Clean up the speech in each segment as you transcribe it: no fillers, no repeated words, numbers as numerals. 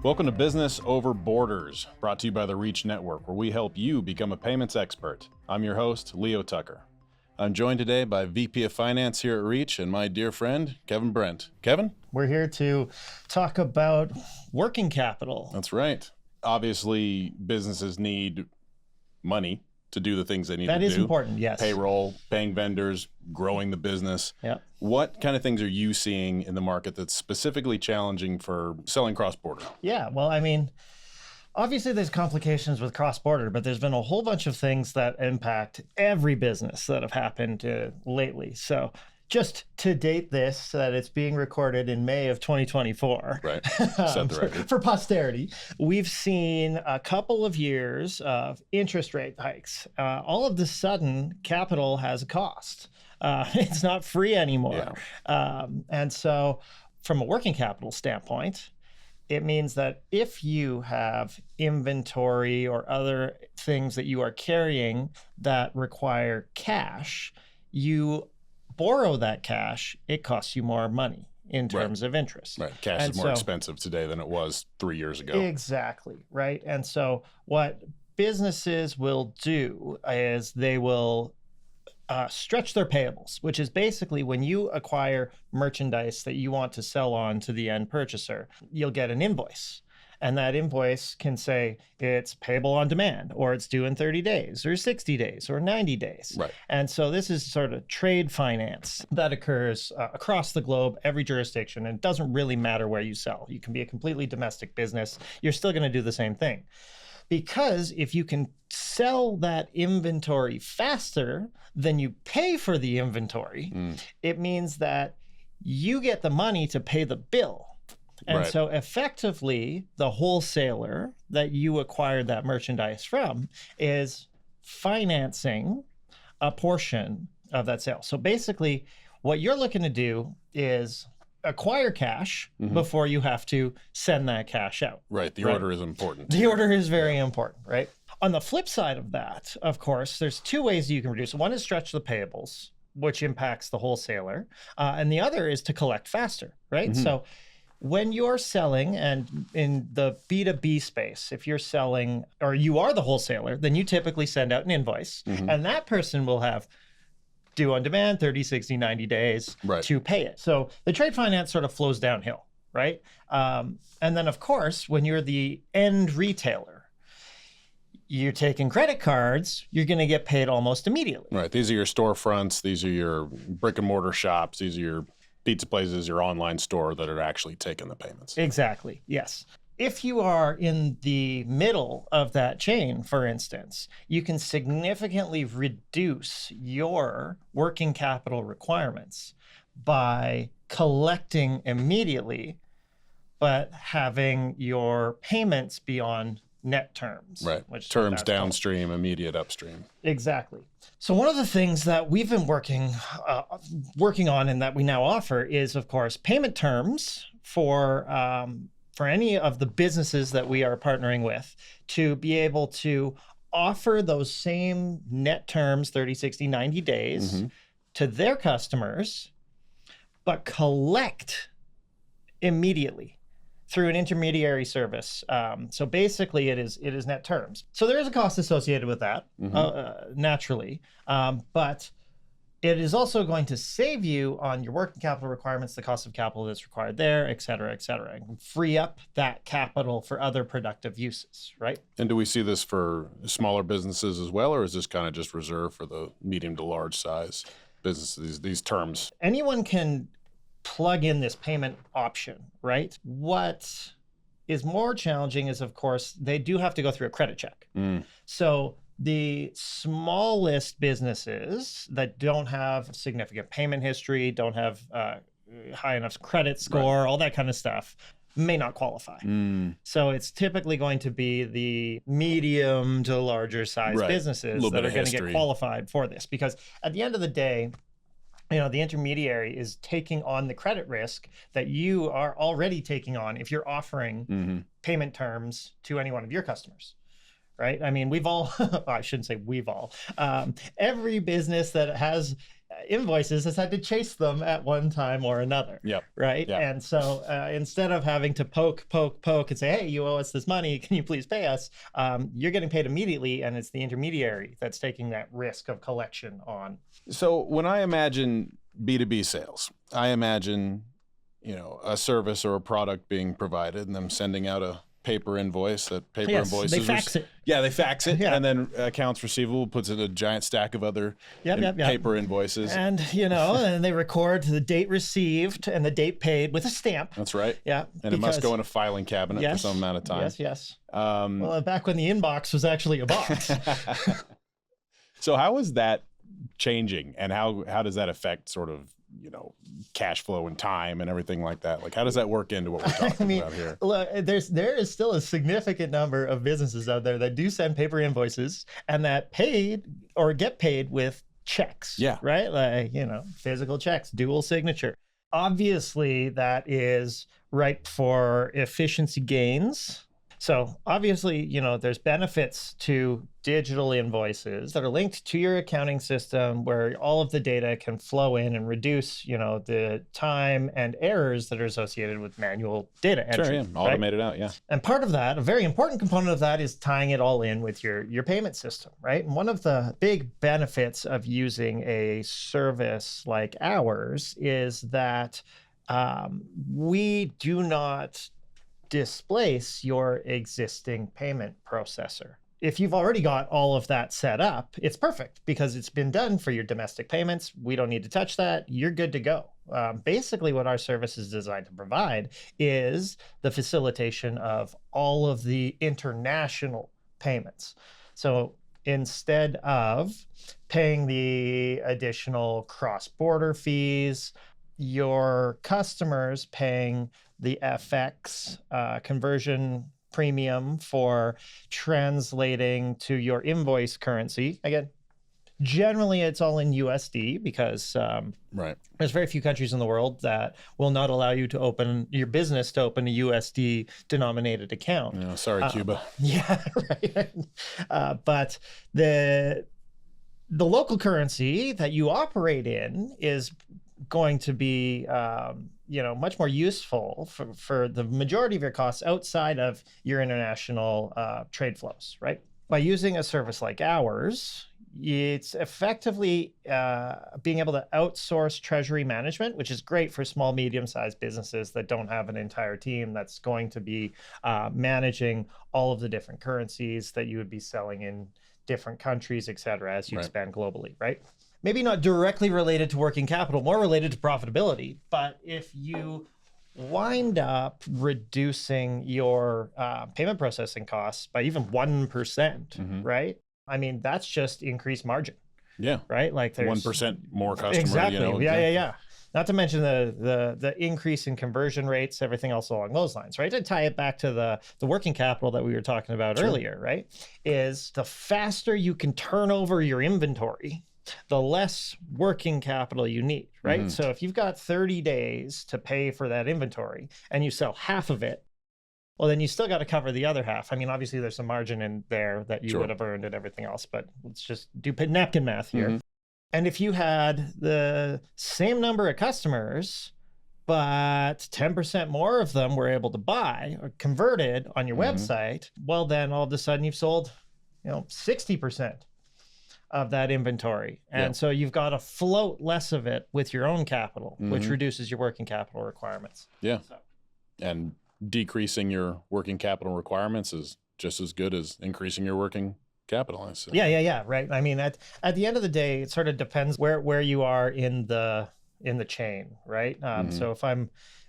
Welcome to Business Over Borders, brought to you by the Reach Network, where we help you become a payments expert. I'm your host, Leo Tucker. I'm joined today by VP of Finance here at Reach and my dear friend, Kevin Brent. Kevin? We're here to talk about working capital. That's right. Obviously, businesses need money to do the things they need to do. That is important, yes. Payroll, paying vendors, growing the business. Yep. What kind of things are you seeing in the market that's specifically challenging for selling cross-border? Yeah, well, I mean, obviously there's complications with cross-border, but there's been a whole bunch of things that impact every business that have happened lately. So just to date this, that it's being recorded in May of 2024. Right, set the record. For posterity, we've seen a couple of years of interest rate hikes. All of a sudden, capital has a cost. It's not free anymore. Yeah. And so from a working capital standpoint, it means that if you have inventory or other things that you are carrying that require cash, you borrow that cash, it costs you more money in terms of interest. Right. Cash is more expensive today than it was 3 years ago. Exactly. Right. And so what businesses will do is they will stretch their payables, which is basically when you acquire merchandise that you want to sell on to the end purchaser, you'll get an invoice. And that invoice can say it's payable on demand, or it's due in 30 days, or 60 days, or 90 days. Right. And so this is sort of trade finance that occurs across the globe, every jurisdiction, and it doesn't really matter where you sell. You can be a completely domestic business. You're still going to do the same thing. Because if you can sell that inventory faster than you pay for the inventory, it means that you get the money to pay the bill. And so effectively, the wholesaler that you acquired that merchandise from is financing a portion of that sale. So basically, what you're looking to do is acquire cash before you have to send that cash out. Right. The order is important. The order is very important, right? On the flip side of that, of course, there's two ways you can reduce. One is stretch the payables, which impacts the wholesaler. And the other is to collect faster, right? So when you're selling, and in the B2B space, if you're selling or you are the wholesaler, then you typically send out an invoice and that person will have due on demand, 30, 60, 90 days to pay it. So the trade finance sort of flows downhill, right? And then of course, when you're the end retailer, you're taking credit cards, you're going to get paid almost immediately. Right. These are your storefronts. These are your brick and mortar shops. These are your pizza places, your online store that are actually taking the payments. Exactly. Yes. If you are in the middle of that chain, for instance, you can significantly reduce your working capital requirements by collecting immediately, but having your payments be on net terms. Right. Terms downstream, immediate upstream. Exactly. So one of the things that we've been working on and that we now offer is, of course, payment terms for any of the businesses that we are partnering with to be able to offer those same net terms, 30, 60, 90 days to their customers, but collect immediately through an intermediary service. So basically it is net terms. So there is a cost associated with that, naturally, but it is also going to save you on your working capital requirements, the cost of capital that's required there, et cetera, and free up that capital for other productive uses, right? And do we see this for smaller businesses as well, or is this kind of just reserved for the medium to large size businesses, these terms? Anyone can plug in this payment option, right? What is more challenging is, of course, they do have to go through a credit check. So the smallest businesses that don't have significant payment history, don't have high enough credit score, all that kind of stuff, may not qualify. So it's typically going to be the medium to larger size businesses that are going to get qualified for this. Because at the end of the day, you know, the intermediary is taking on the credit risk that you are already taking on if you're offering payment terms to any one of your customers. Right? I mean, we've all, I shouldn't say we've all, every business that has invoices has had to chase them at one time or another. Yep. Right. Yep. And so instead of having to poke and say, hey, you owe us this money, can you please pay us? You're getting paid immediately, and it's the intermediary that's taking that risk of collection on. So when I imagine B2B sales, I imagine, a service or a product being provided and them sending out a paper invoice. That paper invoice. They fax it. Yeah, they fax it, Yeah. and then accounts receivable puts in a giant stack of other paper invoices. And, and they record the date received and the date paid with a stamp. That's right. Yeah. And it must go in a filing cabinet for some amount of time. Yes. Well, back when the inbox was actually a box. So how is that changing, and how does that affect sort of cash flow and time and everything like that? Like, how does that work into what we're talking about here? Look, there is still a significant number of businesses out there that do send paper invoices and that get paid with checks. Yeah. Right? Like, physical checks, dual signature. Obviously, that is ripe for efficiency gains. So obviously, there's benefits to digital invoices that are linked to your accounting system where all of the data can flow in and reduce, the time and errors that are associated with manual data entry. Sure, yeah. Automate it out, yeah. And part of that, a very important component of that, is tying it all in with your payment system, right? And one of the big benefits of using a service like ours is that we do not displace your existing payment processor. If you've already got all of that set up, it's perfect because it's been done for your domestic payments. We don't need to touch that. You're good to go. Basically, what our service is designed to provide is the facilitation of all of the international payments. So instead of paying the additional cross-border fees, your customers paying the FX conversion premium for translating to your invoice currency. Again, generally it's all in USD because there's very few countries in the world that will not allow you to open your business to open a USD denominated account. Sorry, Cuba. Yeah, right. But the local currency that you operate in is going to be much more useful for the majority of your costs outside of your international trade flows, right? By using a service like ours, it's effectively being able to outsource treasury management, which is great for small, medium-sized businesses that don't have an entire team that's going to be managing all of the different currencies that you would be selling in different countries, et cetera, as you expand globally, right? Maybe not directly related to working capital, more related to profitability. But if you wind up reducing your payment processing costs by even 1%, right? I mean, that's just increased margin. Yeah. Right? Like there's 1% more customer. Exactly. Yeah. Not to mention the increase in conversion rates, everything else along those lines, right? To tie it back to the working capital that we were talking about earlier, right? Is the faster you can turn over your inventory, the less working capital you need, right? Mm-hmm. So if you've got 30 days to pay for that inventory and you sell half of it, well, then you still got to cover the other half. I mean, obviously there's some margin in there that you would have earned and everything else, but let's just do napkin math here. Mm-hmm. And if you had the same number of customers, but 10% more of them were able to buy or converted on your website, well, then all of a sudden you've sold, 60% of that inventory. And so you've got to float less of it with your own capital, which reduces your working capital requirements. Yeah. And decreasing your working capital requirements is just as good as increasing your working capital. Yeah. Right. I mean, at the end of the day, it sort of depends where you are in the chain, right? So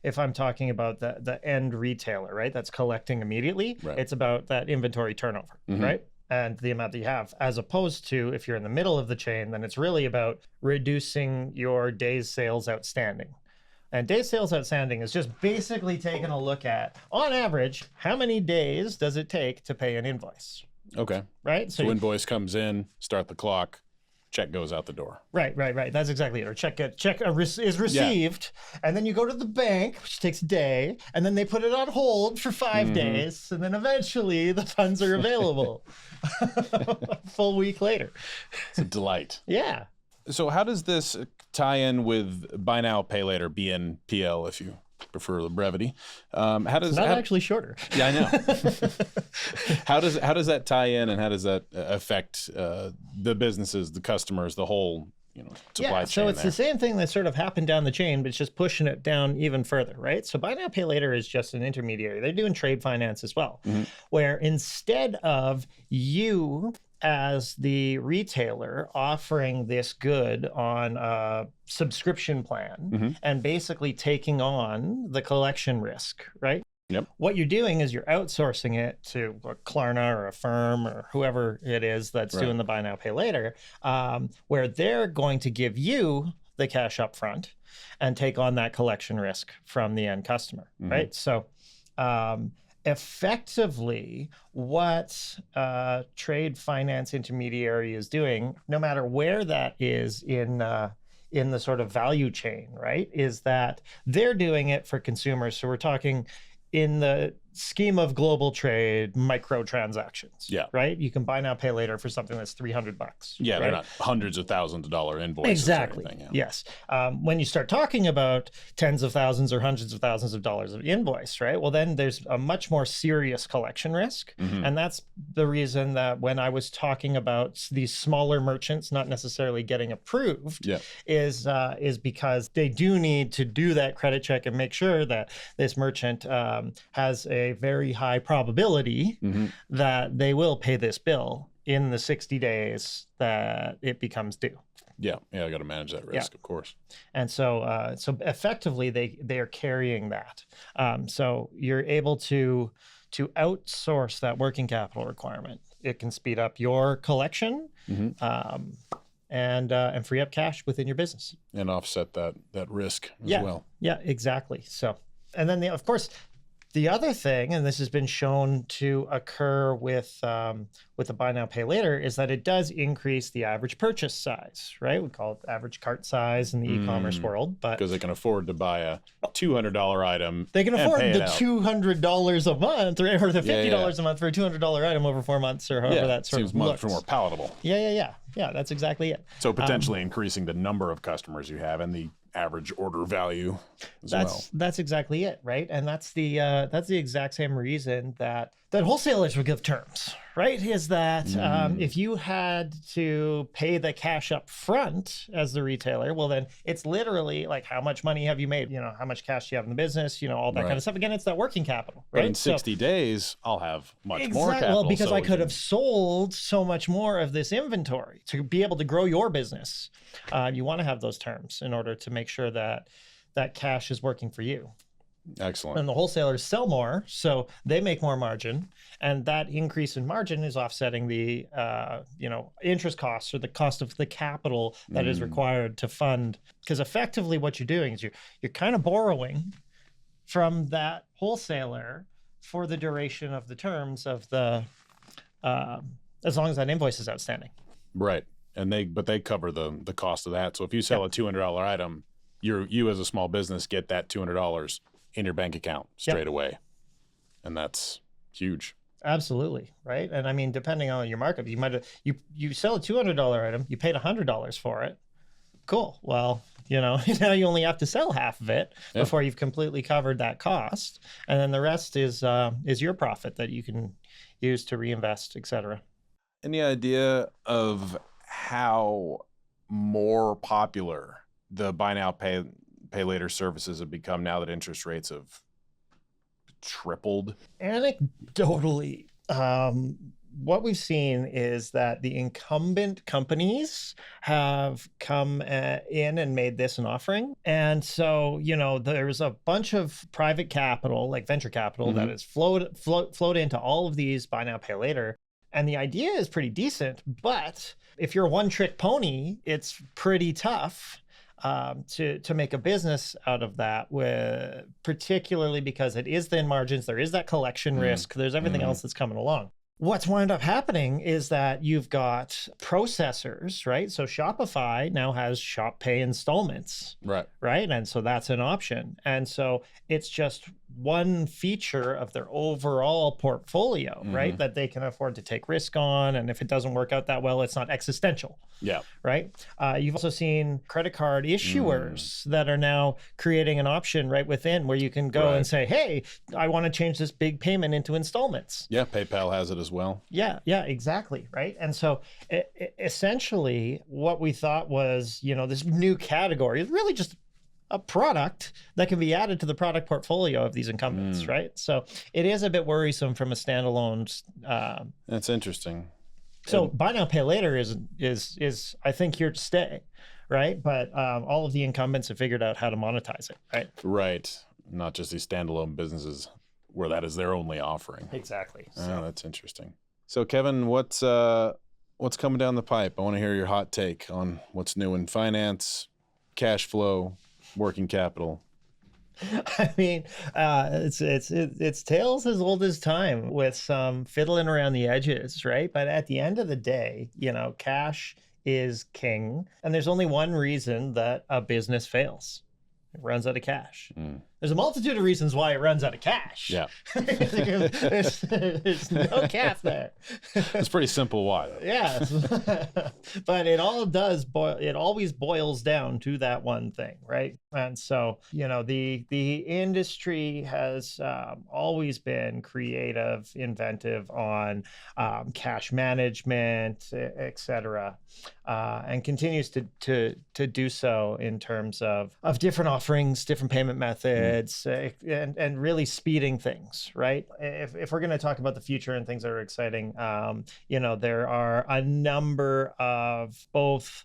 if I'm talking about the end retailer, right, that's collecting immediately, it's about that inventory turnover, right? And the amount that you have, as opposed to if you're in the middle of the chain, then it's really about reducing your days sales outstanding. And days sales outstanding is just basically taking a look at, on average, how many days does it take to pay an invoice? Okay. Right? So invoice comes in, start the clock, check goes out the door. Right. That's exactly it. Or check is received, and then you go to the bank, which takes a day, and then they put it on hold for 5 days, and then eventually the funds are available a full week later. It's a delight. Yeah. So how does this tie in with buy now, pay later, BNPL, if you prefer the brevity? How does It's not actually shorter. Yeah, I know. How does that tie in, and how does that affect the businesses, the customers, the whole supply chain? So it's the same thing that sort of happened down the chain, but it's just pushing it down even further, right? So buy now, pay later is just an intermediary. They're doing trade finance as well, where instead of you as the retailer offering this good on a subscription plan and basically taking on the collection risk, right? Yep. What you're doing is you're outsourcing it to a Klarna or a firm or whoever it is that's doing the buy now, pay later, where they're going to give you the cash up front and take on that collection risk from the end customer, right? So effectively, what trade finance intermediary is doing, no matter where that is in the sort of value chain, right, is that they're doing it for consumers. So we're talking in the scheme of global trade, microtransactions. Yeah. Right? You can buy now, pay later for something that's $300. Yeah, right? they're not hundreds of thousands of dollar invoices. Exactly. Or anything, Yes. When you start talking about tens of thousands or hundreds of thousands of dollars of invoice, right? Well, then there's a much more serious collection risk. And that's the reason that when I was talking about these smaller merchants not necessarily getting approved is because they do need to do that credit check and make sure that this merchant has a very high probability that they will pay this bill in the 60 days that it becomes due. Yeah, I got to manage that risk, of course. And so, so effectively, they are carrying that. So you're able to outsource that working capital requirement. It can speed up your collection and free up cash within your business and offset that risk as well. Yeah, exactly. So, and then of course. The other thing, and this has been shown to occur with the buy now, pay later, is that it does increase the average purchase size, right? We call it average cart size in the e-commerce world, but because they can afford to buy a $200 item, they can afford the $200 a month, or the $50 a month for a $200 item over 4 months, or however that sort seems of looks. much more palatable. Yeah. That's exactly it. So potentially increasing the number of customers you have and the average order value as well. That's exactly it, right? And that's the exact same reason that wholesalers would give terms, right? Is that if you had to pay the cash up front as the retailer, well, then it's literally like, how much money have you made? How much cash do you have in the business? All that kind of stuff. Again, it's that working capital, right? But in 60 days, I'll have much more capital. Well, because I could have sold so much more of this inventory to be able to grow your business. You want to have those terms in order to make sure that that cash is working for you. Excellent. And the wholesalers sell more, so they make more margin, and that increase in margin is offsetting the interest costs or the cost of the capital that is required to fund. Because effectively, what you're doing is you're kind of borrowing from that wholesaler for the duration of the terms of the as long as that invoice is outstanding. Right, and they cover the cost of that. So if you sell a $200 item, you as a small business get that $200 in your bank account straight away. And that's huge. Absolutely. Right. And I mean, depending on your markup, you might have, you sell a $200 item, you paid $100 for it. Cool. Well, now you only have to sell half of it before you've completely covered that cost. And then the rest is your profit that you can use to reinvest, et cetera. Any idea of how more popular the buy now, pay later services have become now that interest rates have tripled? Anecdotally, what we've seen is that the incumbent companies have come in and made this an offering. And so, there's a bunch of private capital, like venture capital, that is flowed into all of these buy now, pay later. And the idea is pretty decent, but if you're a one-trick pony, it's pretty tough to make a business out of that, particularly because it is thin margins, there is that collection risk, there's everything else that's coming along. What's wound up happening is that you've got processors, right? So Shopify now has Shop Pay installments, right? And so that's an option. And so it's just one feature of their overall portfolio, right? That they can afford to take risk on. And if it doesn't work out that well, it's not existential. Yeah. Right. You've also seen credit card issuers that are now creating an option right within where you can go and say, hey, I want to change this big payment into installments. Yeah. PayPal has it as well. Yeah, exactly. Right. And so essentially what we thought was, this new category is really just a product that can be added to the product portfolio of these incumbents. Right. So it is a bit worrisome from a standalone. That's interesting. So buy now, pay later is I think here to stay, right? But all of the incumbents have figured out how to monetize it, right? Right. Not just these standalone businesses where that is their only offering. Exactly. Oh, that's interesting. So Kevin, what's coming down the pipe? I want to hear your hot take on what's new in finance, cash flow, working capital. I mean, it's tales as old as time with some fiddling around the edges, right? But at the end of the day, cash is king. And there's only one reason that a business fails. It runs out of cash. There's a multitude of reasons why it runs out of cash. Yeah. there's no cap there. It's pretty simple why, though. Yeah. But it always boils down to that one thing, right? And so, the industry has always been creative, inventive on cash management, et cetera, and continues to do so in terms of different offerings, different payment methods, and really speeding things, right? If we're going to talk about the future and things that are exciting, there are a number of both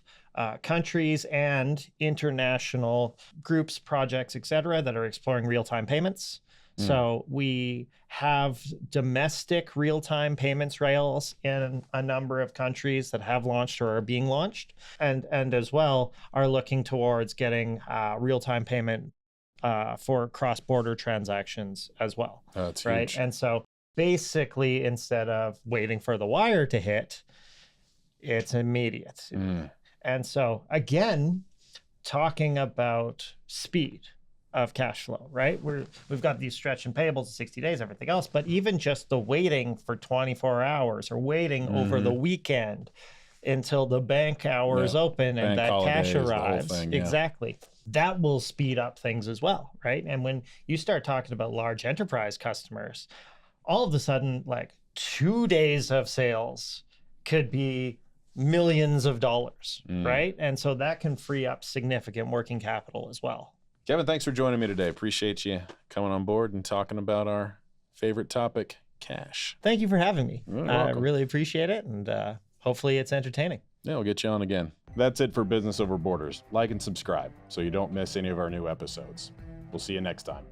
countries and international groups, projects, et cetera, that are exploring real-time payments. So we have domestic real-time payments rails in a number of countries that have launched or are being launched, and as well are looking towards getting real-time payment for cross-border transactions as well. Oh, that's right. huge. And so basically, instead of waiting for the wire to hit, it's immediate. And so again, talking about speed of cash flow, right? We've got these stretch and payables of 60 days, everything else, but even just the waiting for 24 hours or waiting over the weekend until the bank hours open and that cash arrives. Exactly. That will speed up things as well, right? And when you start talking about large enterprise customers, all of a sudden, like 2 days of sales could be millions of dollars, right? And so that can free up significant working capital as well. Kevin, thanks for joining me today. Appreciate you coming on board and talking about our favorite topic, cash. Thank you for having me. You're I welcome. really appreciate it, and hopefully it's entertaining. Yeah, we'll get you on again. That's it for Business Over Borders. Like and subscribe so you don't miss any of our new episodes. We'll see you next time.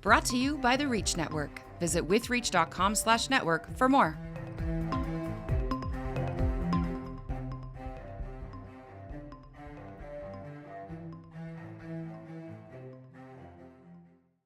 Brought to you by the Reach Network. Visit withreach.com/network for more.